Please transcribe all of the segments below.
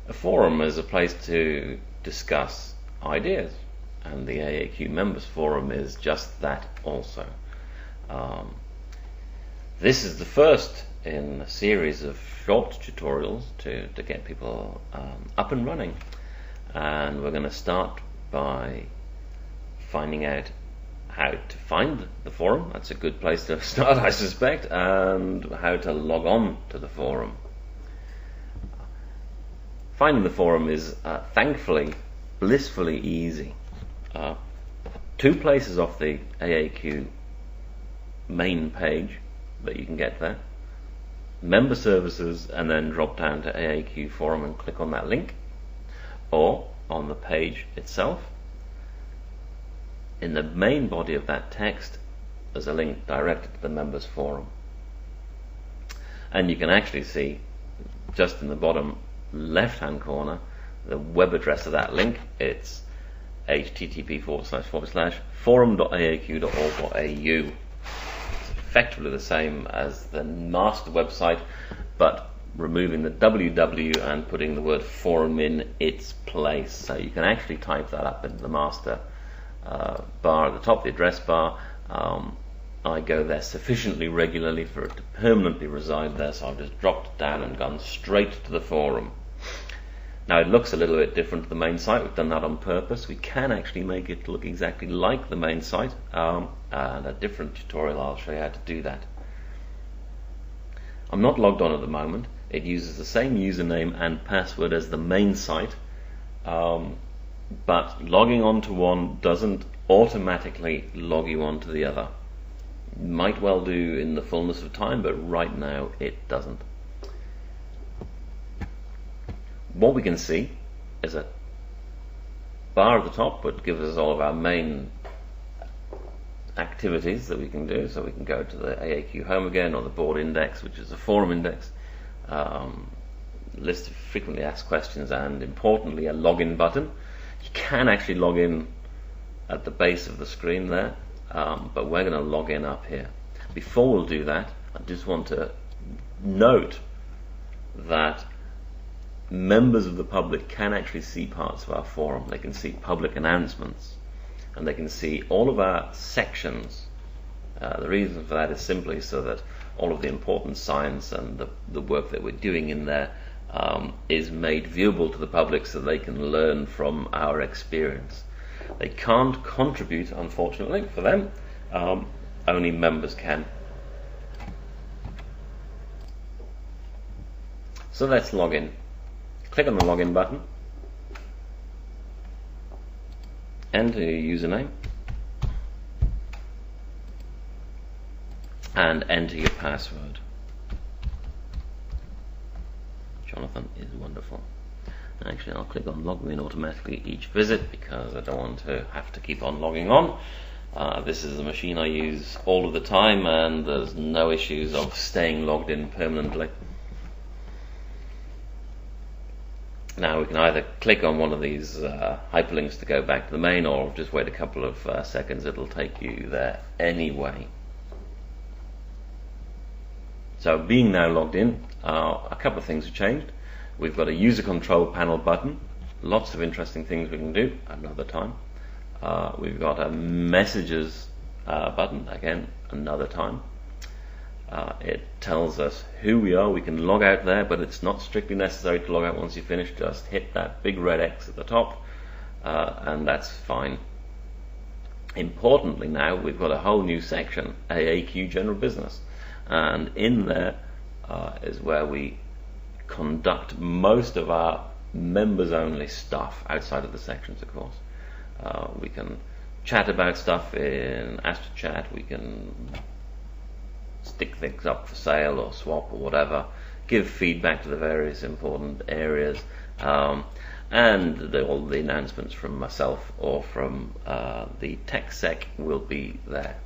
A forum is a place to discuss ideas, and the AAQ Members Forum is just that also. This is the first in a series of short tutorials to get people up and running, and we're going to start by finding out how to find the forum. That's a good place to start, I suspect, and how to log on to the forum. Finding the forum is thankfully blissfully easy. Two places off the AAQ main page that you can get there: member services, and then drop down to AAQ Forum and click on that link, or on the page itself. In the main body of that text there's a link directed to the members forum, and you can actually see just in the bottom left hand corner the web address of that link. It's http://forum.aaq.org.au. It's effectively the same as the master website, but removing the www and putting the word forum in its place. So you can actually type that up into the master bar at the top, the address bar. I go there sufficiently regularly for it to permanently reside there, so I've just dropped it down and gone straight to the forum. Now it looks a little bit different to the main site. We've done that on purpose. We can actually make it look exactly like the main site, and a different tutorial I'll show you how to do that. I'm not logged on at the moment. It uses the same username and password as the main site, but logging on to one doesn't automatically log you on to the other. Might well do in the fullness of time, but right now it doesn't. What we can see is a bar at the top which gives us all of our main activities that we can do. So we can go to the AAQ home again, or the board index, which is a forum index, list of frequently asked questions, and importantly a login button. You can actually log in at the base of the screen there, but we're going to log in up here. Before we'll do that, I just want to note that members of the public can actually see parts of our forum. They can see public announcements, and they can see all of our sections. The reason for that is simply so that all of the important science and the work that we're doing in there is made viewable to the public, so they can learn from our experience. They can't contribute, unfortunately for them. Only members can. So let's log in. Click on the login button, enter your username, and enter your password. Jonathan is wonderful. Actually, I'll click on log me in automatically each visit because I don't want to have to keep on logging on. This is a machine I use all of the time, and there's no issues of staying logged in permanently. Now we can either click on one of these hyperlinks to go back to the main, or just wait a couple of seconds. It'll take you there anyway. So being now logged in, a couple of things have changed. We've got a user control panel button. Lots of interesting things we can do another time. We've got a messages button, again another time. It tells us who we are. We can log out there, but it's not strictly necessary to log out once you finish. Just hit that big red X at the top, and that's fine. Importantly, now we've got a whole new section, AAQ General Business, and in there is where we conduct most of our members only stuff, outside of the sections, of course. We can chat about stuff in AstroChat. We can stick things up for sale or swap or whatever, give feedback to the various important areas, and all the announcements from myself or from the TechSec will be there.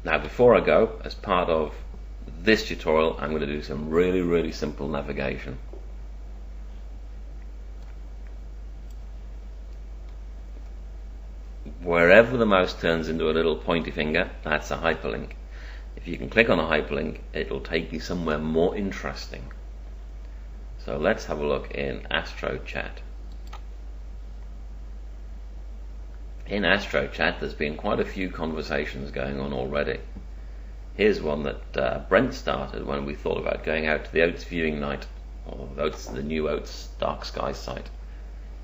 Now before I go, as part of this tutorial, I'm going to do some really simple navigation. Wherever the mouse turns into a little pointy finger, that's a hyperlink. If you can click on a hyperlink, it'll take you somewhere more interesting. So let's have a look in AstroChat. In AstroChat, there's been quite a few conversations going on already. Here's one that Brent started when we thought about going out to the Oates viewing night, or the new Oates Dark Sky site.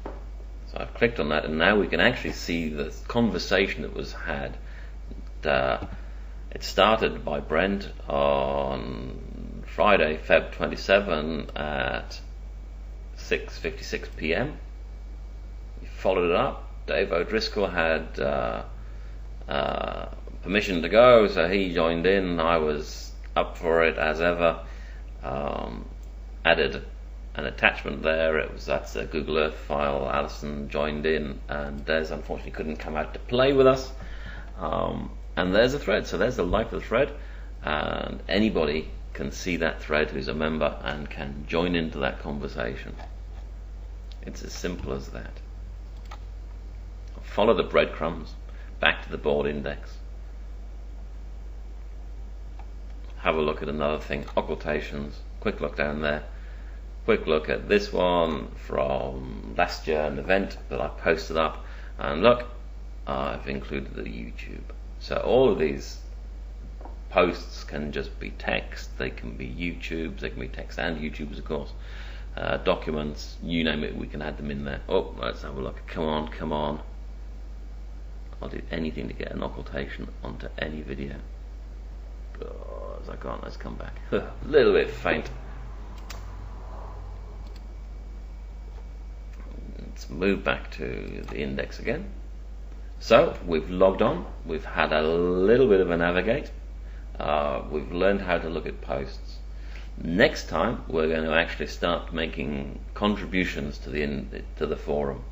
So I've clicked on that, and now we can actually see the conversation that was had. It started by Brent on Friday, Feb 27 at 6:56 p.m. We followed it up. Dave O'Driscoll had permission to go, so he joined in. I was up for it as ever. Added an attachment there. That's a Google Earth file. Alison joined in, and Des unfortunately couldn't come out to play with us. And there's a thread. So there's the life of the thread, and anybody can see that thread who's a member and can join into that conversation. It's as simple as that. Follow the breadcrumbs back to the board index. Have a look at another thing, occultations. Quick look down there. Quick look at this one from last year, an event that I posted up. And look, I've included the YouTube. So all of these posts can just be text. They can be YouTubes. They can be text and YouTubes, of course. Documents, you name it, we can add them in there. Oh, let's have a look. Come on, come on. I'll do anything to get an occultation onto any video. Oh, as I can't, let's come back. A little bit faint. Let's move back to the index again. So we've logged on. We've had a little bit of a navigate. We've learned how to look at posts. Next time we're going to actually start making contributions to the forum.